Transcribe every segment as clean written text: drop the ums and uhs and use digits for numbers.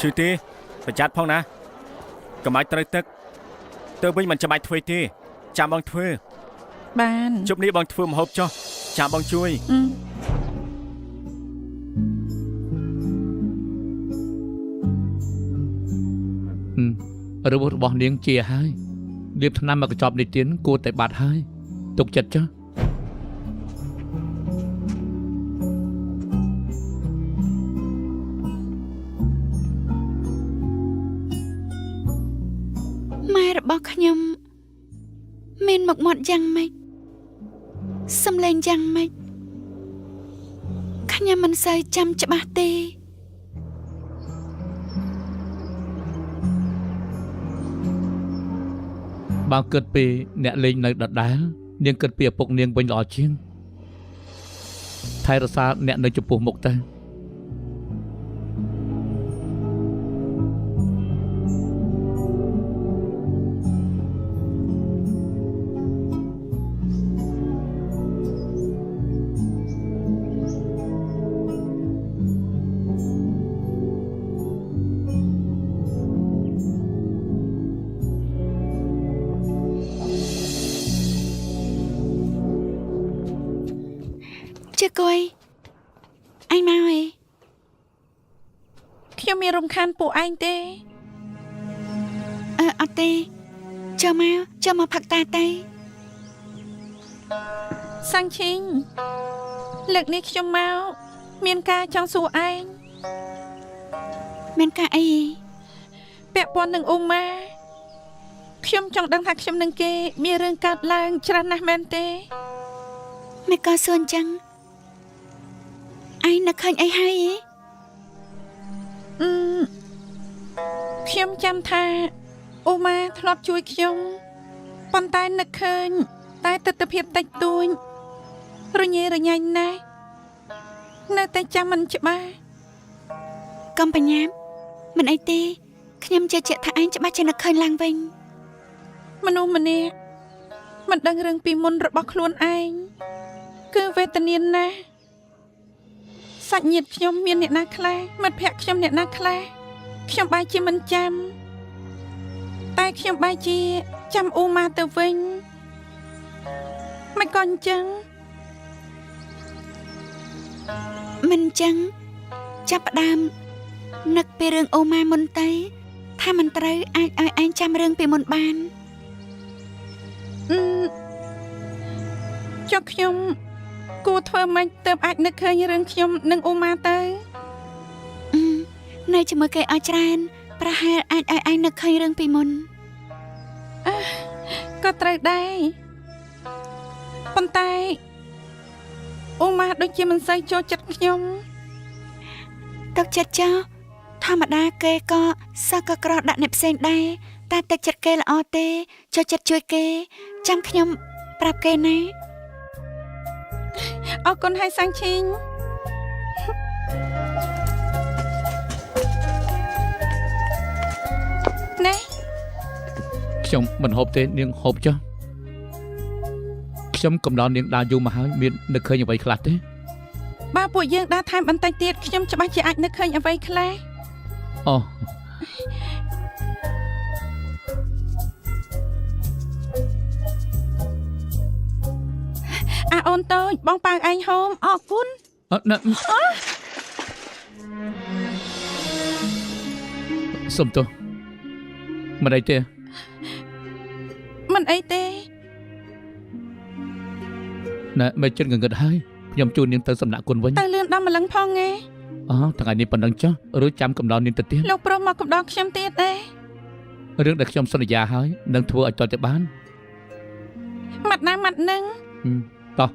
ชื่อตีประจัดพ้องนะกระไม้ตรตึกเติมวิ่งมันจะไม่ทวีตีจามบองทวีบ้านจุบนี้บองทวีมาฮบจ้ะจามบองช่วยระบบบอกเลี้ยงเจียให้เรียบทนามากระจอบในเตียนกูแต่บาดให้ตกจัดจ้ะแม่ระบอกขยมเมนหมกหมดยังไหมสำเร็จยังไหมขยมมันใส่จำจะบาเตบางเกิดปีเนี่ยเล็งในดัดดาเนียงเกิดปีปกเนียงเป็นหล่อเชียงไทยรักษาเนี่ยในจุปูหมกแต่เจ้าก้อยไอ้มาเอ้ខ្ញុំមានរំខានពួកឯងទេអត់ទេចូលមកផឹកតាទេសាំងឈីងលើកនេះខ្ញុំមកមានការចង់សួរឯងមានការអីពាក់ព័ន្ធនឹងអ៊ុំម៉ាខ្ញុំចង់ដឹងថាខ្ញុំនឹងគេមានរឿងកើតឡើងច្រើនណាស់មែនទេមិនក៏សួរអញ្ចឹងឯងនឹកឃើញអីហើយខ្ញុំចាំថាអូម៉ាធ្លាប់ជួយខ្ញុំប៉ុន្តែនឹកឃើញតែទិដ្ឋភាពតិចតួចរញ៉េរញ៉ៃណាស់នៅតែចាំមិនច្បាស់កំបញ្ញាមិនអីទេខ្ញុំជឿជាក់ថាឯងច្បាស់ជានឹកឃើញឡើងវិញមនុស្សម្នាក់មិនដឹងរឿងពីមុនរបស់ខ្លួនឯងគឺវេទនាណាស់សាច់ញាតិខ្ញុំមានអ្នកណាខ្លះមិត្តភក្តិខ្ញុំអ្នកណាខ្លះខ្ញុំបែរជាមិនចាំតែខ្ញុំបែរជាចាំអ៊ូម៉ាទៅវិញមិនក៏អញ្ចឹងមិនអញ្ចឹងចាប់ផ្ដើមនឹកពីរឿងអ៊ូម៉ាមុនទៅថាមិនត្រូវអាចឲ្យឯងចាំរឿងពីមុនបានចុះខ្ញុំគួរធ្វើម៉េចទើបអាចនឹកឃើញរឿងខ្ញុំនិងអ៊ូម៉ាទៅនៅជាមួយគេឲ្យច្រើនប្រហែលអាចឲ្យឯងនឹកឃើញរឿងពីមុនក៏ត្រូវដែរប៉ុន្តែអ៊ូម៉ាដូចជាមិនសូវចូលចិត្តខ្ញុំទឹកចិត្តចោលធម្មតាគេក៏សឹកក៏ក្រដាក់អ្នកផ្សេងដែរតែទឹកចិត្តគេល្អទេចូលចិត្តជួយគេចាំខ្ញុំប្រាប់គេណាអរគុណហើយសាំងឈីងណែខ្ញុំមិនហូបទេនាងហូបចុះខ្ញុំកំដរនាងដើរយូរមកហើយមាននឹកឃើញអ្វីខ្លះទេបើពួកយើងដើរថែមបន្តិចទៀតខ្ញុំច្បាស់ជាអាចនឹកឃើញអ្វីខ្លះអូអូនតូចបងប៉ៅឯងហូមអរគុណណាសុំទោសមិនអីទេមិនអីទេណែមិនចិត្តងងឹតហើយខ្ញុំជួននាងទៅសំណាក់គុណវិញទៅលឿនដល់ម្លឹងផងឯងថ្ងៃនេះប៉ុណ្ណឹងចុះឬចាំកំដរនាងទៅទៀតលោកប្រុសមកកំដរខ្ញុំទៀតទេរឿងដែលខ្ញុំសន្យាហើយនឹងធ្វើឲ្យតទៅបានម៉ាត់ណាម៉ាត់នឹងតោះ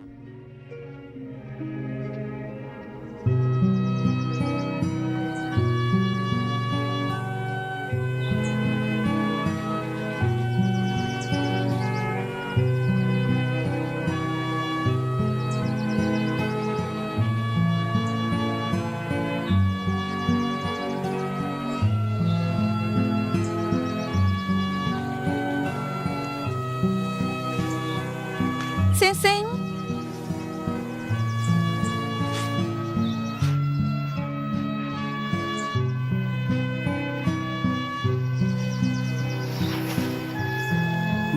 សេង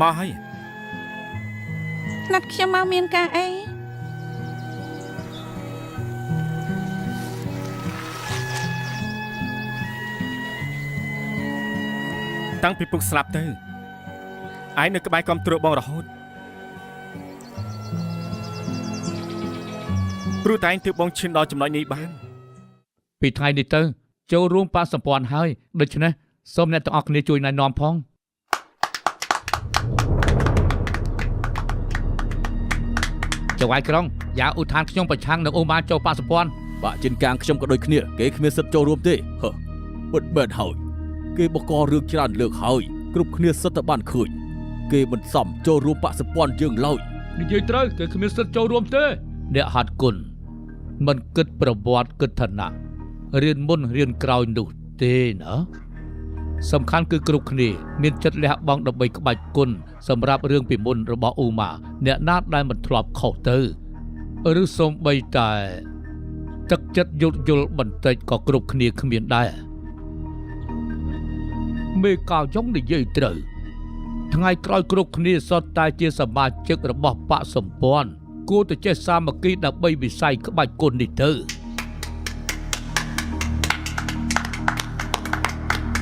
មកហើយ ណាត់ខ្ញុំមកមានការអី តាំងពីពុកស្លាប់ទៅឯងនៅក្បែរគាំទ្របងរហូតព្រោះតែឯងទើបបងឈានដល់ចំណុចនេះបាន ពីថ្ងៃនេះទៅចូលរួមបកសម្ព័ន្ធហើយដូច្នេះសូមអ្នកទាំងអស់គ្នាជួយណែនាំផងចៅហ្វាយក្រុងយ៉ាឧទ្ធានខ្ញុំប្រឆាំងនឹងអូម៉ាចូលបកសម្ព័ន្ធ បាក់ជិនកាងខ្ញុំក៏ដូចគ្នាគេគ្មានសិទ្ធិចូលរួមទេហឺពិតមែនហើយគេបកករឿងច្រើនលើកហើយគ្រប់គ្នាសិទ្ធិតែបានឃើញគេមិនសមចូលរួមបកសម្ព័ន្ធយើងឡើយ និយាយត្រូវគេគ្មានសិទ្ធិចូលរួមទេអ្នកហាត់គុណមិនគិតប្រវត្តិគិតឋានៈរៀនមុនរៀនក្រោយនោះទេណាសំខាន់គឺគ្រប់គ្នាមានចិត្តលះបង់ដើម្បីក្បាច់គុណសម្រាប់រឿងពីមុនរបស់អូម៉ាអ្នកណាដែលមិនធ្លាប់ខុសទៅឬសូម្បីតែទឹកចិត្តយល់បន្តិចក៏គ្រប់គ្នាគ្មានដែរមេកោយ៉ងនិយាយត្រូវថ្ងៃក្រោយគ្រប់គ្នាសុទ្ធតែជាសមាជិករបស់បកសម្ព័ន្ធគួរតែចេះសាមគ្គីដើម្បីវិស័យក្បាច់គុណនេះទៅ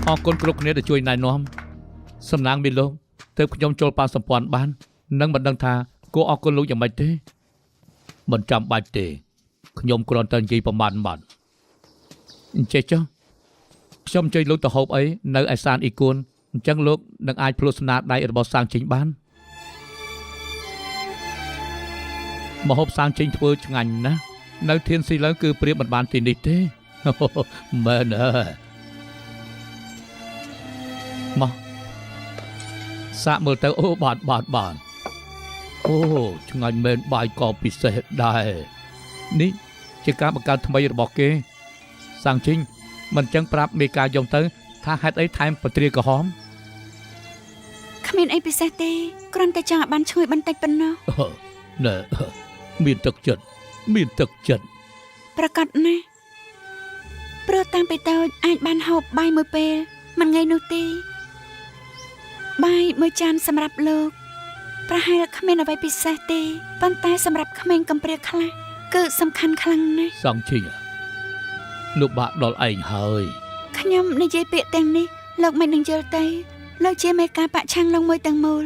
អរគុណគ្រប់គ្នាដែលជួយណែនាំសំណាងមានលោកទើបខ្ញុំចូលបកសម្ព័ន្ធបាននឹងមិនដឹងថាគួរអរគុណលោកយ៉ាងម៉េចទេមិនចាំបាច់ទេខ្ញុំគ្រាន់តែនិយាយប្រមាណបានអញ្ចឹងចុះខ្ញុំជួយលោកទៅហូបអីនៅឯសានអ៊ីគួនអញ្ចឹងលោកនឹងអាចភ្លុះស្នាដៃរបស់សាងចេញបានមកហូបសាងចេញធ្វើឆ្ងាញ់ណាស់នៅធានស៊ីឡូវគឺព្រៀបមិនបានទីនេះទេមែនអើមកសាកមើលទៅអូបាទអូឆ្ងាញ់មែនបាយក៏ពិសេសដែរនេះជាការបង្កើតថ្មីរបស់គេសាងចេញមិនចឹងប្រាប់មេកាយ៉ងទៅថាហេតុអីថែមពត្រាក្រហម គ្មានអីពិសេសទេគ្រាន់តែចង់ឲ្យបានឈ្ងុយបន្តិចប៉ុណ្ណោះ ណែមានទឹកចិត្ត ប្រកាសណាស់ព្រោះតាំងពីតូចអាចបានហូបបាយមួយពេលមិនងាយនោះទេបាយមួយចានសម្រាប់លោកប្រហែលគ្មានអ្វីពិសេសទេប៉ុន្តែសម្រាប់ក្មេងកំព្រាខ្លះគឺសំខាន់ខ្លាំងណាស់ សង្ឃីលោកបាក់ដល់ឯងហើយ ខ្ញុំនិយាយពាក្យទាំងនេះលោកមិននឹងយល់ទេលោកជាមេកាប្រឆាំងលោកមួយទាំងមូល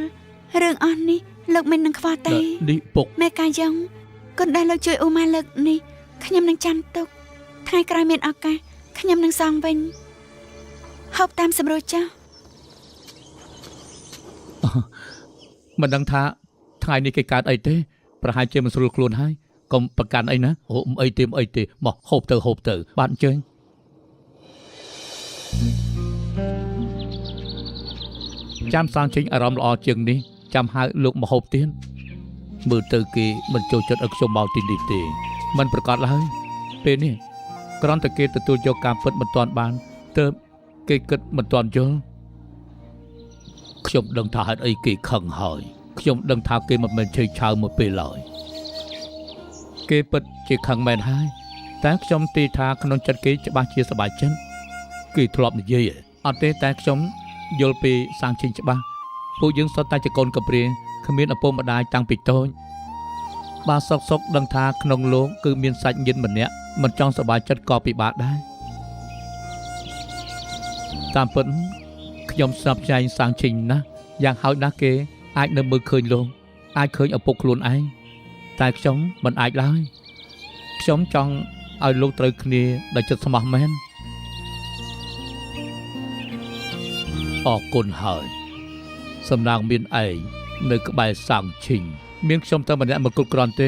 រឿងអស់នេះលោកមិននឹងខ្វល់ទេ នេះពុក មេកាយ៉ងគុណដែលលោកជួយអូម៉ាលើកនេះខ្ញុំនឹងចាំទុកថ្ងៃក្រោយមានឱកាសខ្ញុំនឹងសងវិញហូបតាមសម្រួលចាស់ មិនដឹងថាថ្ងៃនេះគេកើតអីទេប្រហែលជាមិនស្រួលខ្លួនហើយកុំប្រកាន់អីណាអូអីទេមកហូបទៅបាទអញ្ជើញចាំសាងចេញអារម្មណ៍ល្អជាងនេះចាំហៅលោកមកហូបទៀតមើលទៅគេមិនចូលចិត្តឲ្យខ្ញុំមកទីនេះទេមិនប្រកាសឡើយពេលនេះគ្រាន់តែគេទទួលយកការពិតមិនទាន់បានទើបគេគិតមិនទាន់យល់ខ្ញុំដឹងថាហេតុអីគេខឹងហើយខ្ញុំដឹងថាគេមិនមែនឆេឆាវមួយពេលឡើយគេពិតជាខឹងមែនហើយតែខ្ញុំទីថាក្នុងចិត្តគេច្បាស់ជាសប្បាយចិត្តគេធ្លាប់និយាយអត់ទេតែខ្ញុំយល់ពីសាងជិញច្បាស់ពួកយើងសុទ្ធតែជាកូនកំព្រាគ្មានឪពុកម្ដាយតាំងពីតូចបាទសុកដឹងថាក្នុងលោកគឺមានសាច់ញាតិម្នាក់មិនចង់សប្បាយចិត្តក៏ពិបាកដែរតាមពិតខ្ញុំស្នប់ចែងសាងជិញណាស់យ៉ាងហោចណាស់គេអាចនៅមើលឃើញលោកអាចឃើញឪពុកខ្លួនឯងតែខ្ញុំមិនអាចឡើយខ្ញុំចង់ឲ្យលោកត្រូវគ្នាដោយចិត្តស្មោះមែនអរគុណហើយសំណាងមានឯងនៅក្បែរសាងឈិញមានខ្ញុំតែម្នាក់មកគ្រប់គ្រាន់ទេ